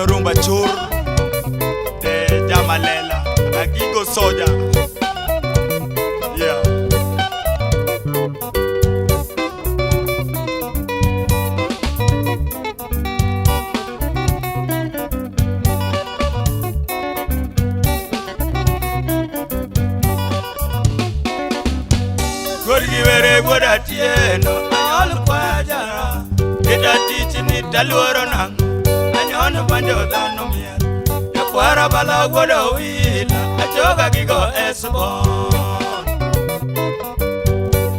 Rumba chur de Jamalela, Nagigo Soja. Yeah. Gorgivere Godatieno, all Quajara, it a teaching it Daluaronang. Anyon banjo dano miel Yakwara bala godo wila Achoga gigo esbon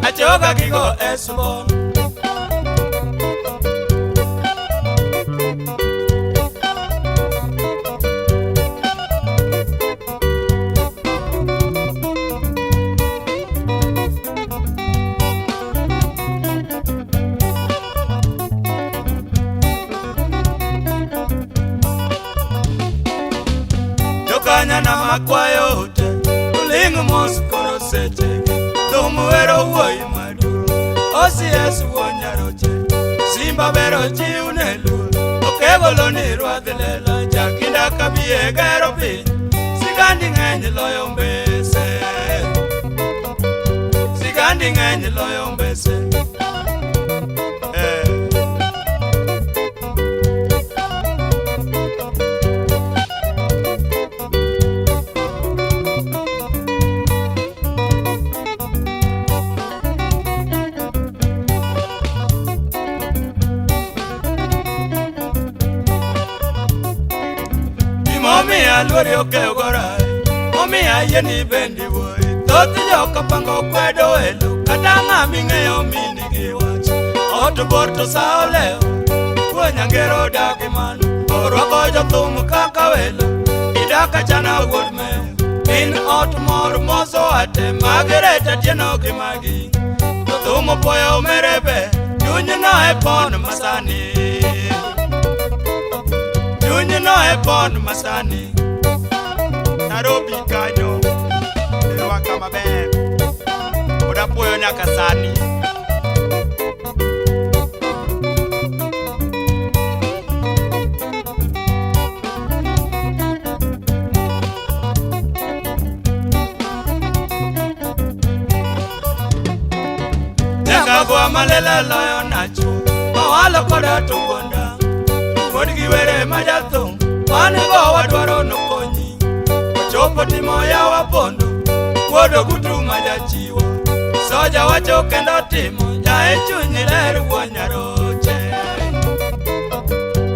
Achoga gigo esbon Kanya na makwayo te Ulingu mosu koro seche Tumu wero uoi madu Osi esu wonyaroche Simba bero chi unelu Okego loni ruadhilela Jakinda kabie gero pi Sigandi ngenyi loyo mbese Sigandi ngenyi loyo mbese Mommy, I love you, Gora. Mommy, I any bendy boy. Toti joka pango kwedo elu. Katanga minge yo minigi watch. Oto borto saoleo. Kuanyangero dagi man. Oro kojo tumu kakawelo. Idaka chana woodme. In otomoro mozo ate. Margareta tieno kimagi. Tumu poyo merebe. Junyo na epon masani. Junyo na epon masani. Nairobi kanyo Ewa kama ben Oda poyo nyakasani Nyaka kwa malela loyo nacho Mawala koda tukonda Kodigi were majathong Wane go wadwaro nokonyi Chopo timo ya wapondo Wodo kutu majachiwa Soja wacho kendo timo Jae chunyi leru wanyaroche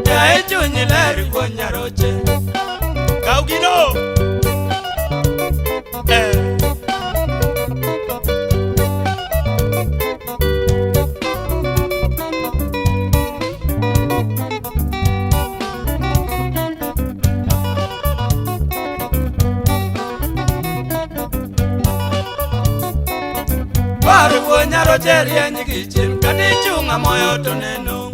Jae chunyi leru wanyaroche Kaugino Waru wanyaro rienyi gichim Kati chunga moyo toneno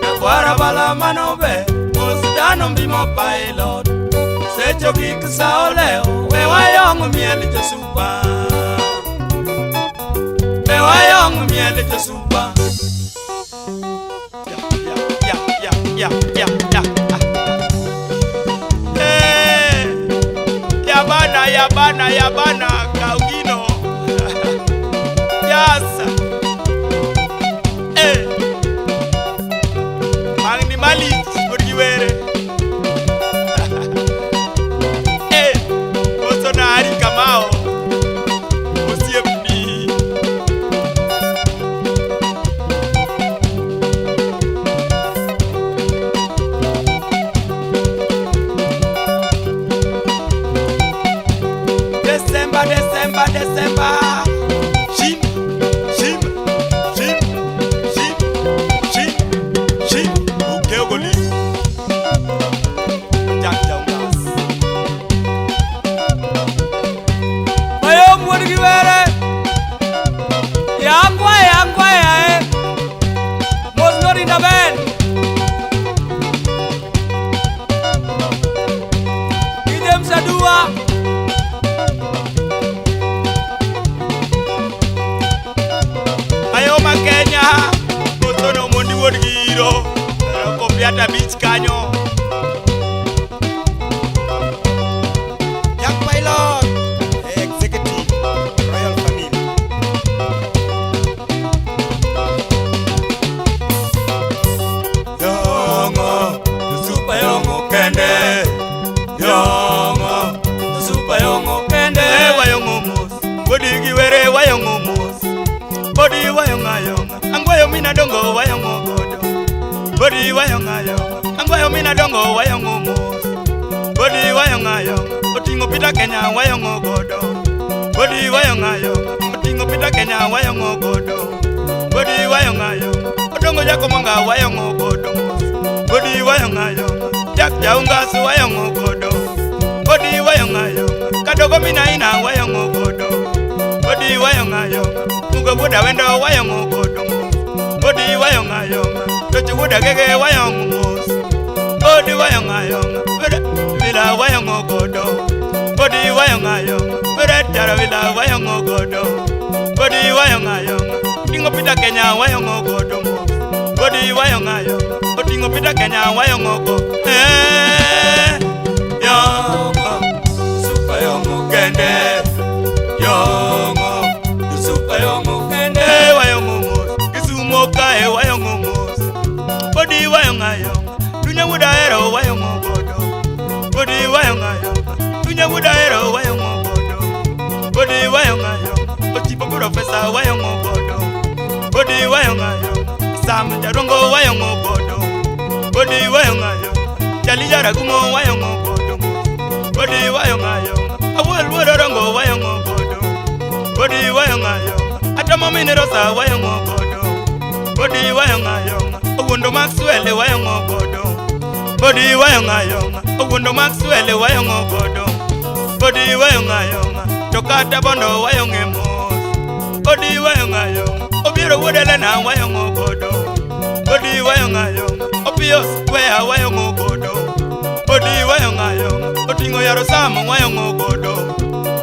Nakwara bala manobe Mosidano mbimo pilot Secho kikisa oleo Wewa yongu mieli josupa Wewa yongu mieli josupa Yabana Kaugino Yasa Mangni mali Kurgiwere Oso na hari kamao Osiepni Desemba kata beach kanyo. Jack Pilot, Executive, Royal Family. Yongo, super yongo kende. Yongo, super yongo kende. Wayongo mos, body giwere wayongo mos. Body wayonga yonga, angwayo mina dongo wayongo godo. Body wayonga yonga, angwayo mina dongo wayongo mos. Body wayonga yonga, otingo pita Kenya wayongo godo. Body wayonga yonga, otingo pita Kenya wayongo godo. Body wayonga yonga, odongo jako manga wayongo godo. Body wayonga yonga, jak jaunga su wayongo godo. Body wayonga yonga, kadogo mina ina wayongo godo. Body wayonga yonga, mugo buda wendo wayongo godo. Body wayonga yonga, tochi buda gege wayongo mos. Body wayonga yonga, vila wayongo godo. Body wayonga yonga, jara vila wayongo godo. Body wayonga yonga, tingo pita Kenya wayongo godo. Body wayonga yonga, tingo pita Kenya wayongo godo. Yongo, super yongo kende. Yongo, super yongo kende. Wayongo mos, kisumo kae wayongo mos. Body wayonga yonga, dunya muda hero wayongo godo. Body wayonga yonga, dunya muda hero wayongo godo. Body wayonga yonga, ochipo professor wayongo godo. Body wayonga yonga, Sam Jarongo wayongo godo. Body wayonga yonga, Jali Jaragumo wayongo godo. Body wayonga yonga, Awol Wodorongo wayongo godo. Body wayonga yonga, Atama Minerosa wayongo godo. Body wayonga yonga, Owundo Maxwell wayongo godo. Body wayonga yonga, Owundo Maxwell wayongo godo. Body wayonga yonga, Tokata Bondo wayonge mos. Body wayonga yonga, Obiro Wodelena wayongo godo. Body wayonga yonga, Opios wea wayongo godo. Body wayonga yonga, Otingo Yarosamo wayongo godo.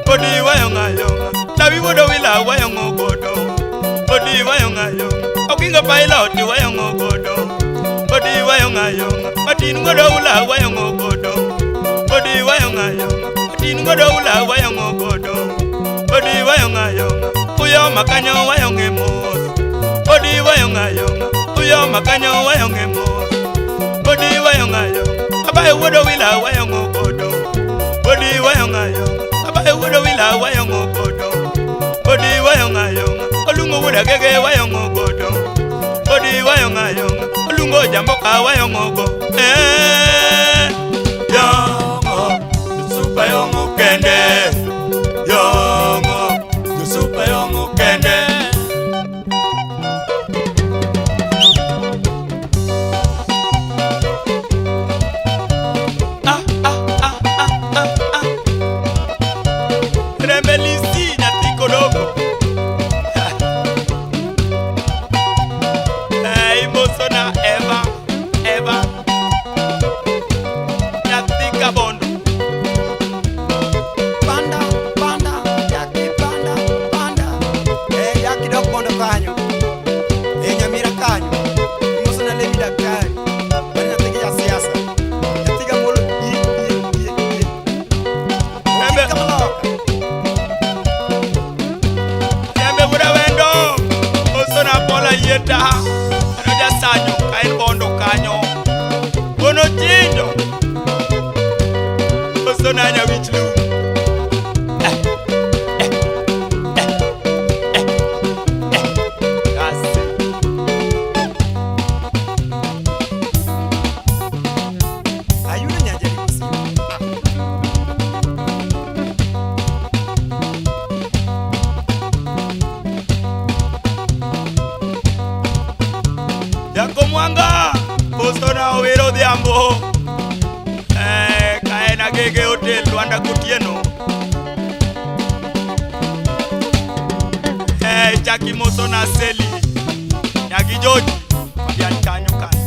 Body wayonga yonga, Lavi Wodo Wila wayongo godo. Body wayonga yonga, Okingo Pilot wayongo godo. Body wayonga yonga, Matin Wodo Wila wayongo godo. Body wayonga yonga, Matin Wodo Wila wayongo godo. Body wayonga yonga, Uyo makanyo wayonge mos. Body wayonga yonga, Uyo makanyo wayonge mos. Body wayonga yonga, Abaye Wodo Wila wayongo godo. Body wayonga yonga, Abaye Wodo Wila wayongo godo. Body wayonga yonga, Olungo Woda gege wayongo godo. Body wayonga yonga, Olungo Jamboka wayongo go. Yongo, super yongo kende. Yongo, super yongo kende. Rebelisi na tikologo. Imosona Eva na tika bondo. Panda, Jackie Panda. Jackie dok bondo kanyo. Nyamira kanyo. Muso na levi daktari. Bana tege ya siasa. Tiga molo Embe Buda wendo. Osona pola yeta. Anoja sanyo kain bondo kanyo. Bono chindo. Osona nya wichlu. ayuno nyajari kusi. Yako mwanga. Osona owero dhiambo. Kaena gege hotel Luanda Kutieno. Jackie Mosona Seli. Nyagi Joji. Madian kanyo kanyo.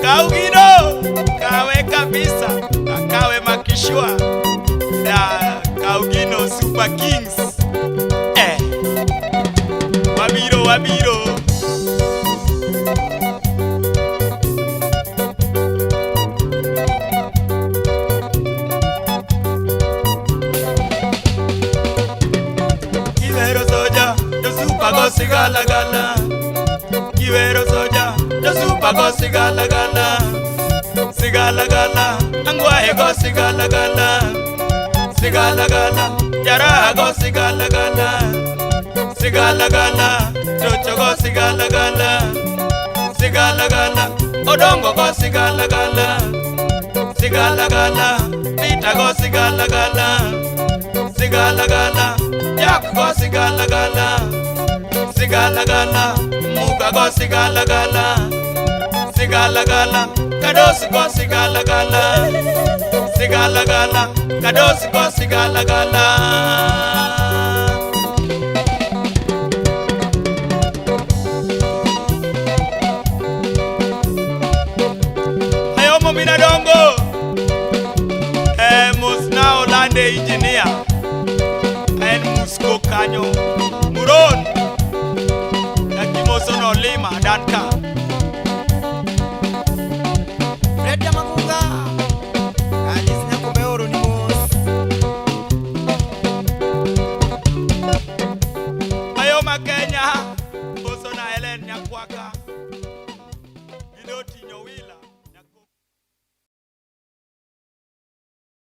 Kaugino kawe kabisa, kawe makishwa ya Kaugino Super Kings. Wabiro wabiro Kivero soja do super go sigala gala. Kivero soja do super go sigala gala. Sigala gala angwae go sigala gala. Sigala gala jara go sigala gala. Sigala gala chocho go sigala gala. Sigala gala odongo go sigala gala. Sigala gala pita go sigala gala. Sigala gala yak go sigala gala. Sigala gala muga go sigala gala. Sigala gala kados go sigala gala. Sigala gala kados go sigala gala. Mina dongo musna Olande engineer en musko kanyo muron yakimoso no lima danka Fred Magunga alisnya kumeoro ni mos ayo makenya boso na Helen Nyakwaka